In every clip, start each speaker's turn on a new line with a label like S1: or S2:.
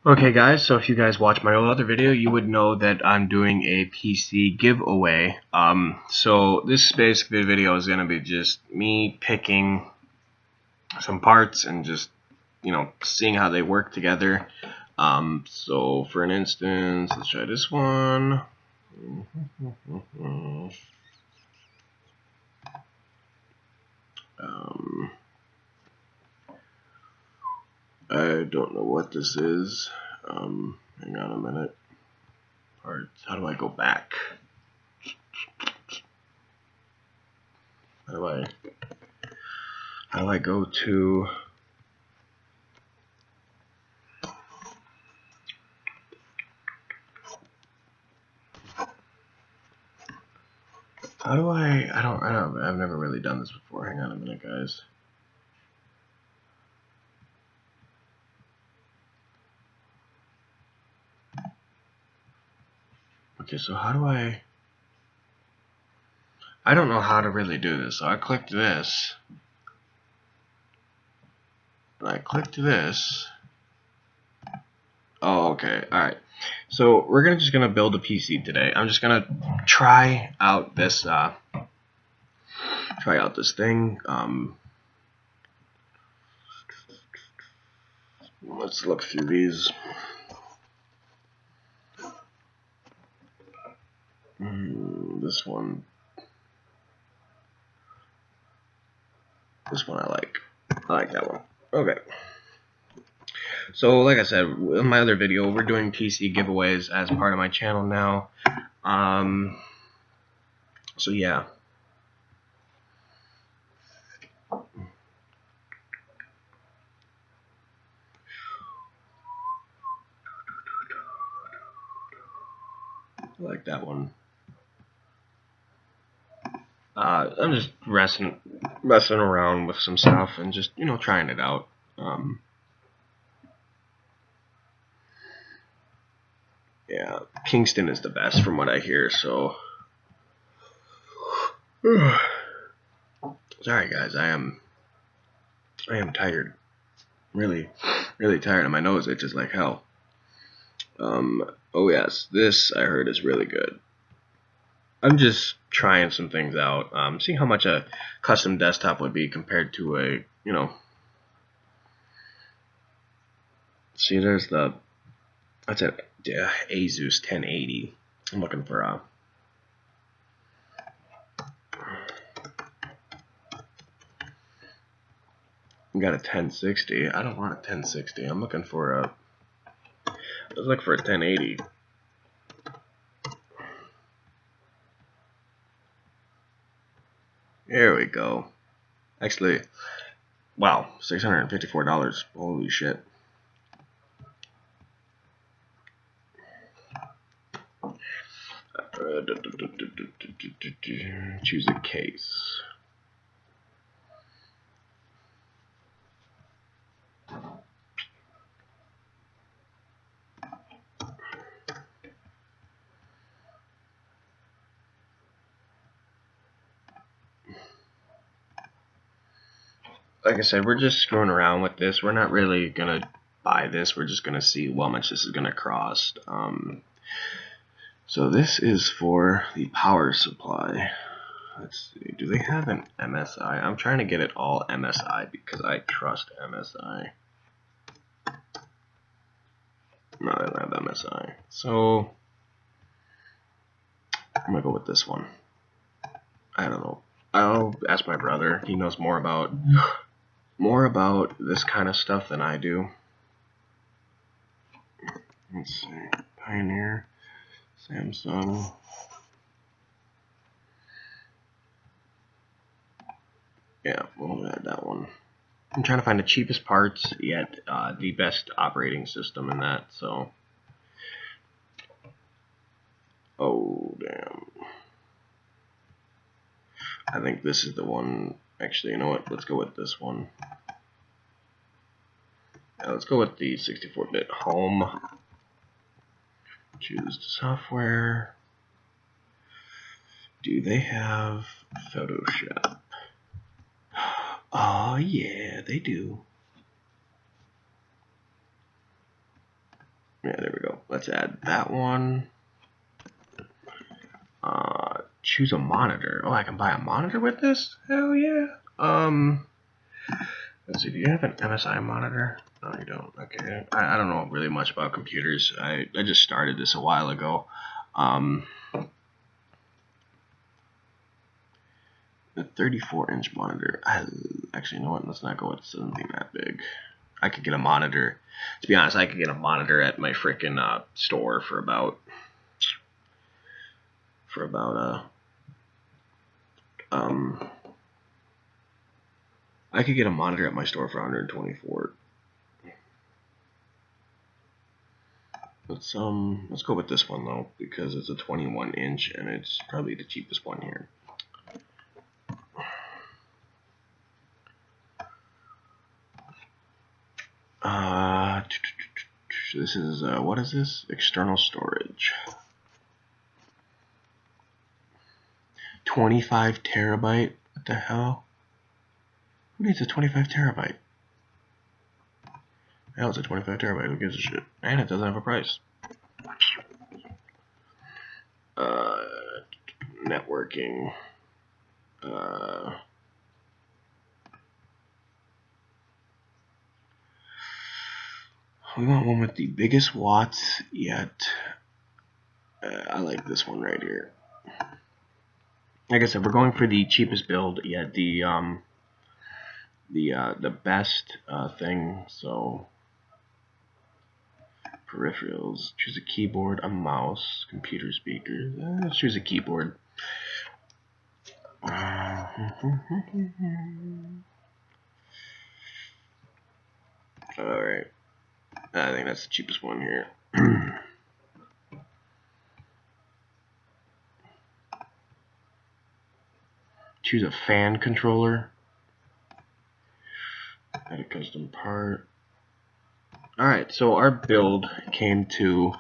S1: Okay guys, so if you guys watch my other video, you would know that I'm doing a PC giveaway. So this basically video is going to be just me picking some parts and just, seeing how they work together. So for an instance, let's try this one. I don't know what this is. Hang on a minute. Parts. How do I go back? How do I go to? How do I don't, I've never really done this before. Hang on a minute, guys. Okay, so how do I don't know how to really do this. So I clicked this. And I clicked this. Oh, okay. Alright. So we're just gonna build a PC today. I'm just gonna try out this thing. Let's look through these. This one I like. I like that one. Okay. So like I said in my other video, we're doing PC giveaways as part of my channel now. So yeah. I like that one. I'm just messing around with some stuff and just, trying it out. Yeah, Kingston is the best from what I hear, so. Sorry guys, I am tired. Really, really tired, and my nose itches like hell. Oh yes, this I heard is really good. I'm just trying some things out, seeing how much a custom desktop would be compared to a, see there's that's an Asus 1080. I'm looking for a got a 1060. I don't want a 1060. I'm looking for a. Let's look for a 1080. There we go. Actually, wow, $654. Holy shit. Choose a case. Like I said, we're just screwing around with this. We're not really gonna buy this. We're just gonna see how much this is gonna cost. So this is for the power supply. Let's see. Do they have an MSI? I'm trying to get it all MSI because I trust MSI. No, they don't have MSI. So I'm gonna go with this one. I don't know. I'll ask my brother. He knows more about this kind of stuff than I do. Let's see. Pioneer, Samsung. Yeah, we'll add that one. I'm trying to find the cheapest parts yet the best operating system in that. So, oh damn. I think this is the one. Actually, you know what? Let's go with this one. Let's go with the 64-bit home. Choose software. Do they have Photoshop? Oh yeah, they do. Yeah, there we go. Let's add that one. Choose a monitor. Oh, I can buy a monitor with this? Hell yeah. Let's see, do you have an MSI monitor? No, you don't. Okay. I don't know really much about computers. I just started this a while ago. The 34-inch monitor. Actually, you know what? Let's not go with something that big. I could get a monitor. To be honest, I could get a monitor at my freaking store for about I could get a monitor at my store for 124. Let's go with this one though, because it's a 21-inch and it's probably the cheapest one here. This is what is this? External storage. 25 terabyte. What the hell? Who needs a 25 terabyte? Hell, it's a 25 terabyte. Who gives a shit? And it doesn't have a price. Networking. We want one with the biggest watts yet. I like this one right here. Like I said, we're going for the cheapest build yet the best thing. So peripherals. Choose a keyboard, a mouse, computer speakers. Let's choose a keyboard. Alright. I think that's the cheapest one here. Choose a fan controller. Add a custom part. Alright, so our build came to,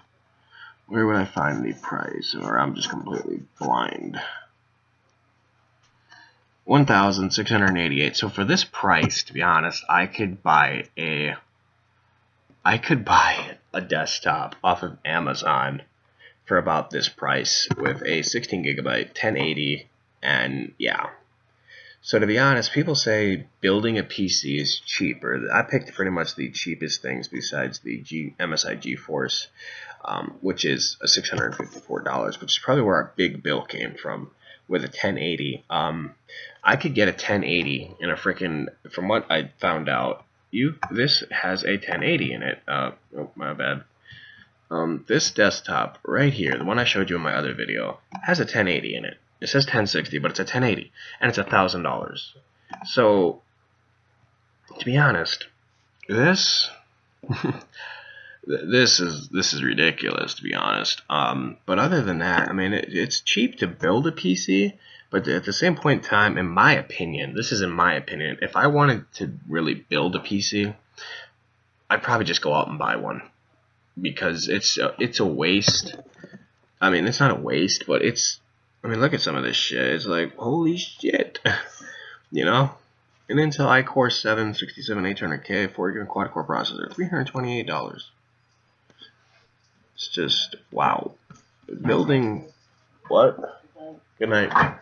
S1: where would I find the price? Or I'm just completely blind. 1,688. So for this price, to be honest, I could buy a desktop off of Amazon for about this price with a 16 gigabyte 1080, and yeah. So to be honest, people say building a PC is cheaper. I picked pretty much the cheapest things besides the MSI GeForce, which is a $654, which is probably where our big bill came from with a 1080. I could get a 1080 in a freaking, from what I found out, this has a 1080 in it. Oh, my bad. This desktop right here, the one I showed you in my other video, has a 1080 in it. It says 1060, but it's a 1080, and it's $1,000. So, to be honest, this this is ridiculous, to be honest. But other than that, I mean, it's cheap to build a PC, but at the same point in time, in my opinion, this is in my opinion, if I wanted to really build a PC, I'd probably just go out and buy one, because it's a waste. I mean, it's not a waste, but I mean, look at some of this shit. It's like, holy shit. You know? An Intel iCore 7 67-800K 4GB quad-core processor, $328. It's just, wow. Building, what? Good night.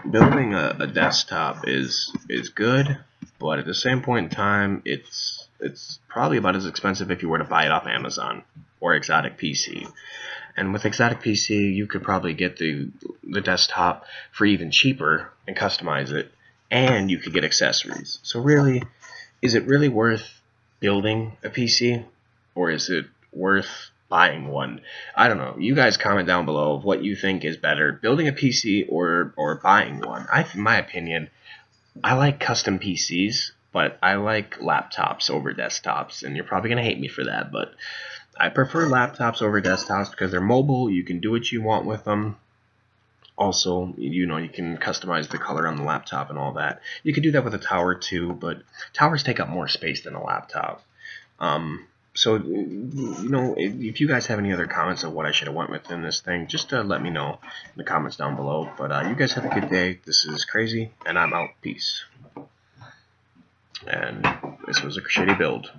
S1: Building a desktop is good, but at the same point in time, it's probably about as expensive if you were to buy it off Amazon or Exotic PC. And with Exotic PC, you could probably get the desktop for even cheaper and customize it, and you could get accessories. So really, is it really worth building a PC, or is it worth buying one? I don't know. You guys comment down below what you think is better, building a PC or buying one. In my opinion, I like custom PCs, but I like laptops over desktops, and you're probably going to hate me for that, but I prefer laptops over desktops because they're mobile. You can do what you want with them. Also, you know, you can customize the color on the laptop and all that. You can do that with a tower too, but towers take up more space than a laptop. So, you know, if you guys have any other comments of what I should have went with in this thing, just let me know in the comments down below. But you guys have a good day. This is Crazy, and I'm out. Peace. And this was a shitty build.